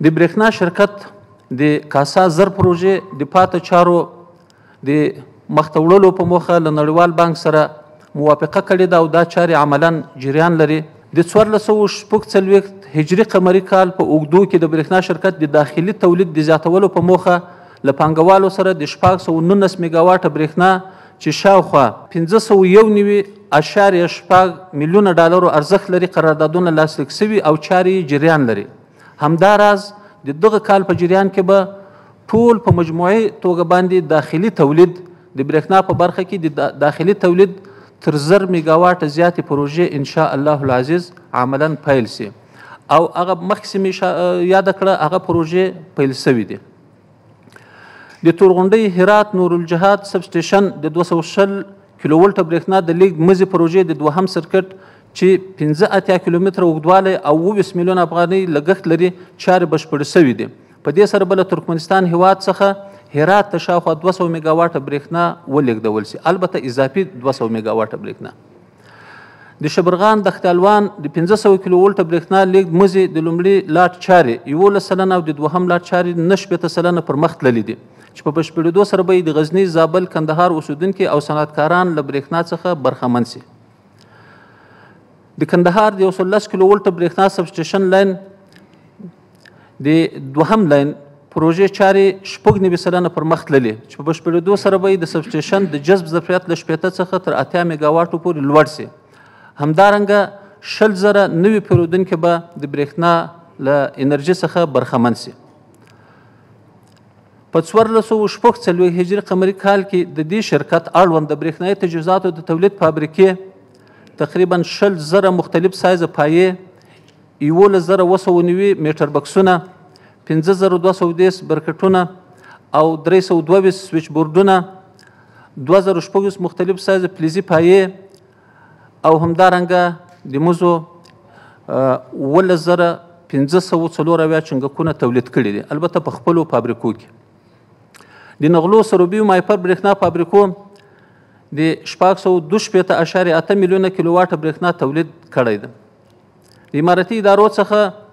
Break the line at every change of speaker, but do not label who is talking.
د برېښنا شرکت د کاسا زر پروژې د پاته چارو د مخته وړلو په موخه له نړیوال بانک سره موافقه کړې ده او دا چارې عملا جریان لري. د 1446 هجري قمري کال په اوږدو کې د برېښنا شرکت د داخلي تولید د زیاتولو په موخه له پانګوالو سره د 619 میګاواټه برېښنا چې شاوخوا 591.8 میلیونه ډالرو ارزښت لري قراردادونه لاسلیک شوي او چارې جریان لري. همداراز د دغه کال په جریان کې به ټول په مجموعي توګه باندې داخلي تولید د برېښنا په برخه کې د داخلي تولید تر 1000 میګاواټه زیاتې پروژې ان شاء الله العزیز عملا پیل سي او هغه مخکې مې یاده کړه هغه پروژې پیل شوي دي. د تورغونډۍ هرات نورالجهاد سب سټیشن د 260 کیلو ولټه برېښنا د لیږد مزي پروژې د دوهم سرکټ چې 15 کیلومتره اوږدوالی او 20 میلیونه افغانۍ لګښت لري چارې بشپړې شوي دي. په دې سره به له ترکمنستان هیواد څخه هرات ته شاوخوا 200 میګاواټه برېښنا ولېږدول شي، البته اضافي 200 میګاواټه برېښنا. د شبرغان دښتالوان د 500 کیلو ولټه برېښنا لیږد مزي د لومړي لاټ چارې 11 سلنه او د دوهم لاټ چارې 90 سلنه پر مخ تللي دي چې په بشپړېدو سره به د غزني، زابل، کندهار اوسیدونکي او صنعتکاران له برېښنا څخه برخمن شي. د کندهار د 110 کیلو ولټه برېښنا سب سټیشن لاین د دوهم لاین پروژې چارې 90 سلنه پر مخ تللي چې په بشپړېدو سره به د سب سټیشن د جذب ظرفیت له 80 څخه تر 80 میګاواټو پورې لوړ شي. همدارنګه 100,000 نوي پیرودونکي به د برېښنا له انرژي څخه برخمن شي. په 1446 هجري قمري کال کې د دې شرکت اړوند د برېښنایي تجهیزاتو د تولید فابریکې تقریبا 100,000 مختلف سایزه پایې، 11,290 میټر بکسونه، 5,210 برکټونه او 322 سویچ بورډونه، 2,000 مختلف سایزه فلزي پایې او همدارنګه د مزو 11,544 چنګکونه تولید کړي دي، البته په خپلو فابریکو کې. د نغلو سروبي مایپر برېښنا فابریکو د 662.8 میلیونه کیلوواټه برېښنا تولید کړی ده. د اماراتي ادارو څخه